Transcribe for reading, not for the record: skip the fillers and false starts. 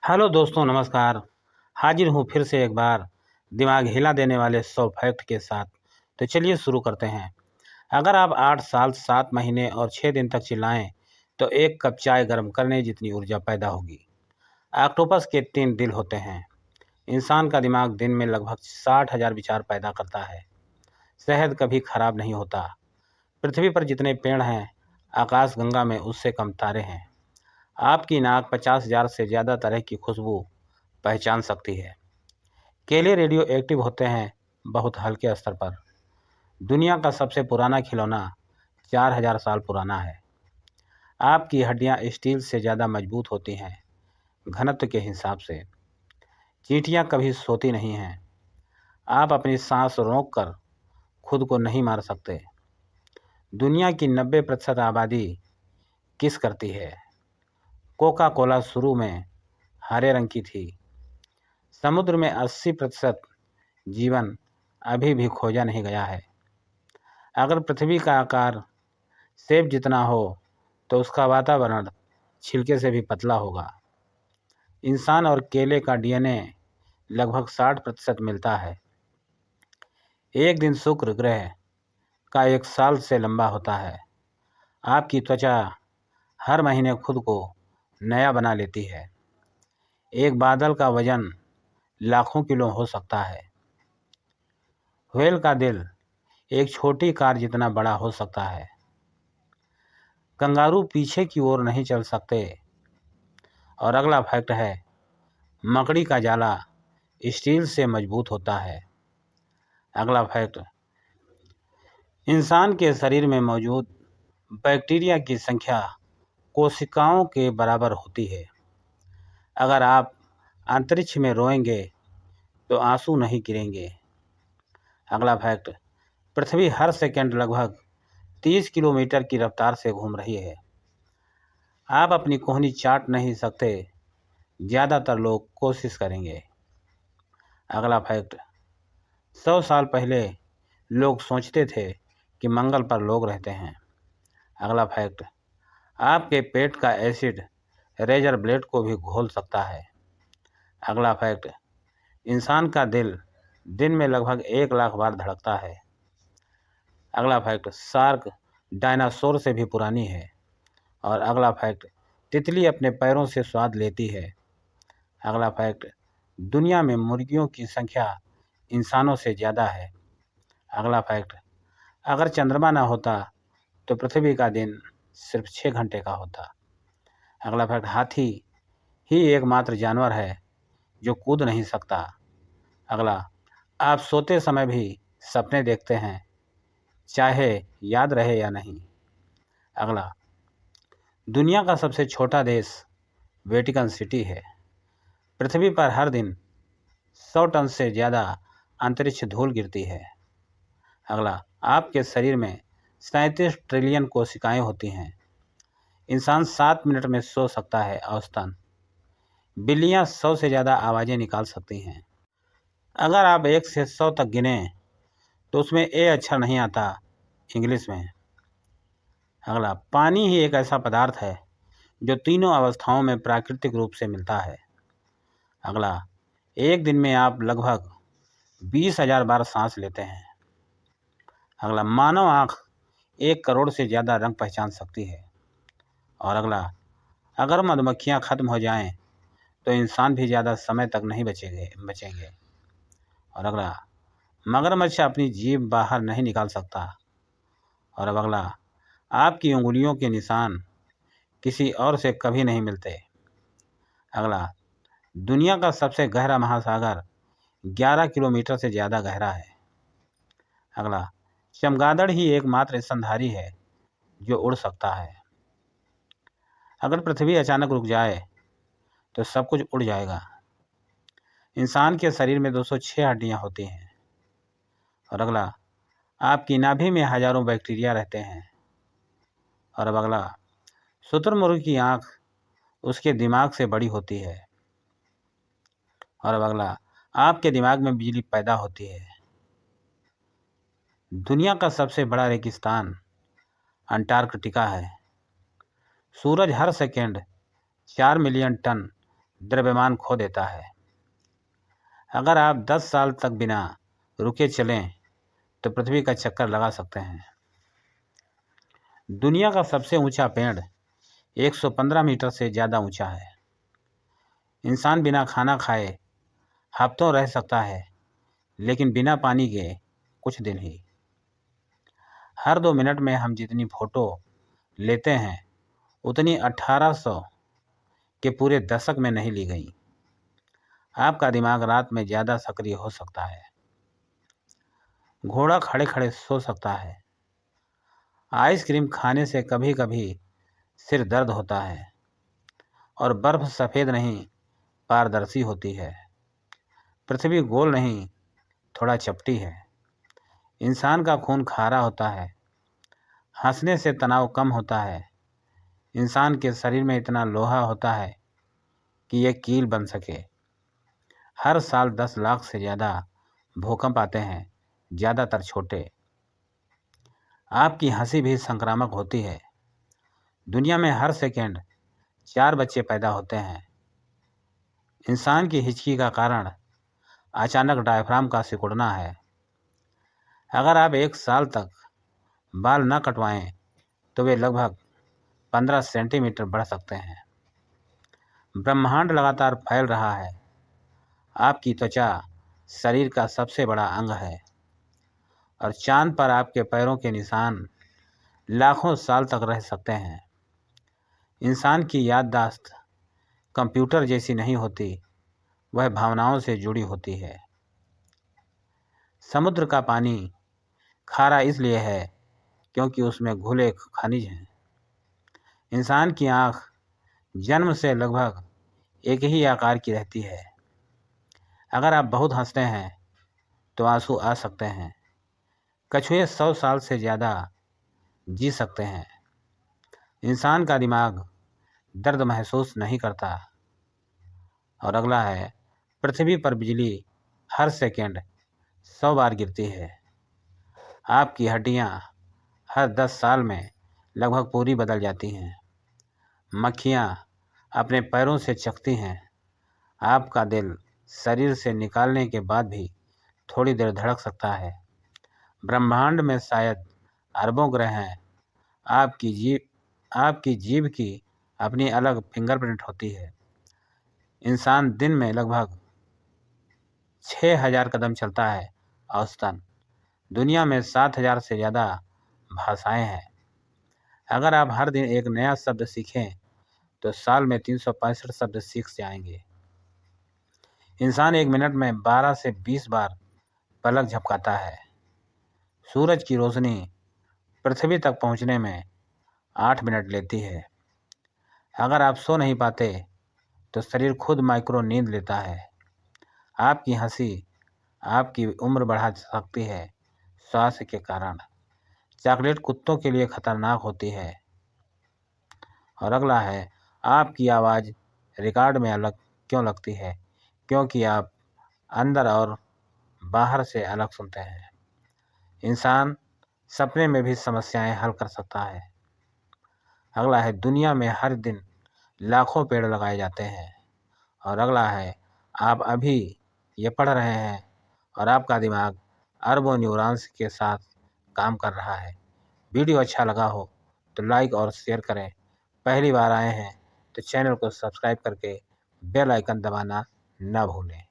Hello दोस्तों, नमस्कार। हाजिर हूँ फिर से एक बार दिमाग हिला देने वाले 100 फैक्ट के साथ। तो चलिए शुरू करते हैं। अगर आप 8 साल 7 महीने और 6 दिन तक चिल्लाएं तो एक कप चाय गर्म करने जितनी ऊर्जा पैदा होगी। ऑक्टोपस के 3 दिल होते हैं। इंसान का दिमाग दिन में लगभग 60,000 विचार पैदा करता है। शहद कभी खराब नहीं होता। पृथ्वी पर जितने पेड़ हैं, आकाशगंगा में उससे कम तारे हैं। आपकी नाक 50,000 से ज़्यादा तरह की खुशबू पहचान सकती है। केले रेडियो एक्टिव होते हैं, बहुत हल्के स्तर पर। दुनिया का सबसे पुराना खिलौना 4,000 साल पुराना है। आपकी हड्डियां स्टील से ज़्यादा मजबूत होती हैं, घनत्व के हिसाब से। चींटियां कभी सोती नहीं हैं। आप अपनी सांस रोक कर खुद को नहीं मार सकते। दुनिया की 90% आबादी किस करती है? कोका कोला शुरू में हरे रंग की थी। समुद्र में 80% जीवन अभी भी खोजा नहीं गया है। अगर पृथ्वी का आकार सेब जितना हो तो उसका वातावरण छिलके से भी पतला होगा। इंसान और केले का डीएनए लगभग 60% मिलता है। एक दिन शुक्र ग्रह का 1 साल से लंबा होता है। आपकी त्वचा हर महीने खुद को नया बना लेती है। एक बादल का वजन लाखों किलो हो सकता है। व्हेल का दिल एक छोटी कार जितना बड़ा हो सकता है। कंगारू पीछे की ओर नहीं चल सकते। और अगला फैक्ट है, मकड़ी का जाला स्टील से मजबूत होता है। अगला फैक्ट, इंसान के शरीर में मौजूद बैक्टीरिया की संख्या कोशिकाओं के बराबर होती है। अगर आप अंतरिक्ष में रोएंगे तो आंसू नहीं गिरेंगे। अगला फैक्ट, पृथ्वी हर सेकंड लगभग 30 किलोमीटर की रफ्तार से घूम रही है। आप अपनी कोहनी चाट नहीं सकते, ज़्यादातर लोग कोशिश करेंगे। अगला फैक्ट, 100 साल पहले लोग सोचते थे कि मंगल पर लोग रहते हैं। अगला फैक्ट, आपके पेट का एसिड रेजर ब्लेड को भी घोल सकता है। अगला फैक्ट, इंसान का दिल दिन में लगभग 1 लाख बार धड़कता है। अगला फैक्ट, शार्क डायनासोर से भी पुरानी है। और अगला फैक्ट, तितली अपने पैरों से स्वाद लेती है। अगला फैक्ट, दुनिया में मुर्गियों की संख्या इंसानों से ज़्यादा है। अगला फैक्ट, अगर चंद्रमा ना होता तो पृथ्वी का दिन सिर्फ 6 घंटे का होता। अगला फैक्ट, हाथी ही एकमात्र जानवर है जो कूद नहीं सकता। अगला, आप सोते समय भी सपने देखते हैं, चाहे याद रहे या नहीं। अगला, दुनिया का सबसे छोटा देश वेटिकन सिटी है। पृथ्वी पर हर दिन 100 टन से ज़्यादा अंतरिक्ष धूल गिरती है। अगला, आपके शरीर में 37 ट्रिलियन कोशिकाएं होती हैं। इंसान 7 मिनट में सो सकता है औसतन। बिल्लियां 100 से ज़्यादा आवाज़ें निकाल सकती हैं। अगर आप 1 से 100 तक गिने तो उसमें ए अक्षर नहीं आता इंग्लिश में। अगला, पानी ही एक ऐसा पदार्थ है जो तीनों अवस्थाओं में प्राकृतिक रूप से मिलता है। अगला, एक दिन में आप लगभग 20,000 बार सांस लेते हैं। अगला, मानव आँख 1 करोड़ से ज़्यादा रंग पहचान सकती है। और अगला, अगर मधुमक्खियाँ ख़त्म हो जाएं तो इंसान भी ज़्यादा समय तक नहीं बचेंगे। और अगला, मगरमच्छ अपनी जीभ बाहर नहीं निकाल सकता। और अब अगला, आपकी उंगलियों के निशान किसी और से कभी नहीं मिलते। अगला, दुनिया का सबसे गहरा महासागर 11 किलोमीटर से ज़्यादा गहरा है। अगला, चमगादड़ ही एकमात्र स्तनधारी है जो उड़ सकता है। अगर पृथ्वी अचानक रुक जाए तो सब कुछ उड़ जाएगा। इंसान के शरीर में 206 हड्डियां होती हैं। और अगला, आपकी नाभि में हजारों बैक्टीरिया रहते हैं। और अब अगला, शुतुरमुर्ग की आँख उसके दिमाग से बड़ी होती है। और अब अगला, आपके दिमाग में बिजली पैदा होती है। दुनिया का सबसे बड़ा रेगिस्तान अंटार्कटिका है। सूरज हर सेकंड 4 मिलियन टन द्रव्यमान खो देता है। अगर आप 10 साल तक बिना रुके चलें तो पृथ्वी का चक्कर लगा सकते हैं। दुनिया का सबसे ऊंचा पेड़ 115 मीटर से ज़्यादा ऊंचा है। इंसान बिना खाना खाए हफ्तों रह सकता है, लेकिन बिना पानी के कुछ दिन ही। हर 2 मिनट में हम जितनी फ़ोटो लेते हैं उतनी 1800 के पूरे दशक में नहीं ली गई। आपका दिमाग रात में ज़्यादा सक्रिय हो सकता है। घोड़ा खड़े खड़े सो सकता है। आइसक्रीम खाने से कभी कभी सिर दर्द होता है और बर्फ सफ़ेद नहीं पारदर्शी होती है। पृथ्वी गोल नहीं थोड़ा चपटी है। इंसान का खून खारा होता है। हंसने से तनाव कम होता है। इंसान के शरीर में इतना लोहा होता है कि ये कील बन सके। हर साल 10 लाख से ज़्यादा भूकंप आते हैं, ज़्यादातर छोटे। आपकी हंसी भी संक्रामक होती है। दुनिया में हर सेकंड 4 बच्चे पैदा होते हैं। इंसान की हिचकी का कारण अचानक डायफ्राम का सिकुड़ना है। अगर आप 1 साल तक बाल न कटवाएं तो वे लगभग 15 सेंटीमीटर बढ़ सकते हैं। ब्रह्मांड लगातार फैल रहा है। आपकी त्वचा शरीर का सबसे बड़ा अंग है और चांद पर आपके पैरों के निशान लाखों साल तक रह सकते हैं। इंसान की याददाश्त कंप्यूटर जैसी नहीं होती, वह भावनाओं से जुड़ी होती है। समुद्र का पानी खारा इसलिए है क्योंकि उसमें घुले खनिज हैं। इंसान की आँख जन्म से लगभग एक ही आकार की रहती है। अगर आप बहुत हंसते हैं तो आंसू आ सकते हैं। कछुए 100 साल से ज़्यादा जी सकते हैं। इंसान का दिमाग दर्द महसूस नहीं करता। और अगला है, पृथ्वी पर बिजली हर सेकंड 100 बार गिरती है। आपकी हड्डियाँ हर 10 साल में लगभग पूरी बदल जाती हैं। मक्खियाँ अपने पैरों से चखती हैं। आपका दिल शरीर से निकालने के बाद भी थोड़ी देर धड़क सकता है। ब्रह्मांड में शायद अरबों ग्रह हैं। आपकी जीभ की अपनी अलग फिंगरप्रिंट होती है। इंसान दिन में लगभग 6000 कदम चलता है औसतन। दुनिया में 7000 से ज़्यादा भाषाएं हैं। अगर आप हर दिन एक नया शब्द सीखें तो साल में 365 शब्द सीख जाएंगे। इंसान 1 मिनट में 12 से 20 बार पलक झपकाता है। सूरज की रोशनी पृथ्वी तक पहुंचने में 8 मिनट लेती है। अगर आप सो नहीं पाते तो शरीर खुद माइक्रो नींद लेता है। आपकी हंसी आपकी उम्र बढ़ा सकती है स्वास्थ्य के कारण। चॉकलेट कुत्तों के लिए खतरनाक होती है। और अगला है, आपकी आवाज़ रिकॉर्ड में अलग क्यों लगती है? क्योंकि आप अंदर और बाहर से अलग सुनते हैं। इंसान सपने में भी समस्याएं हल कर सकता है। अगला है, दुनिया में हर दिन लाखों पेड़ लगाए जाते हैं। और अगला है, आप अभी ये पढ़ रहे हैं और आपका दिमाग अरबों न्यूरॉन्स के साथ काम कर रहा है। वीडियो अच्छा लगा हो तो लाइक और शेयर करें। पहली बार आए हैं तो चैनल को सब्सक्राइब करके बेल आइकन दबाना ना भूलें।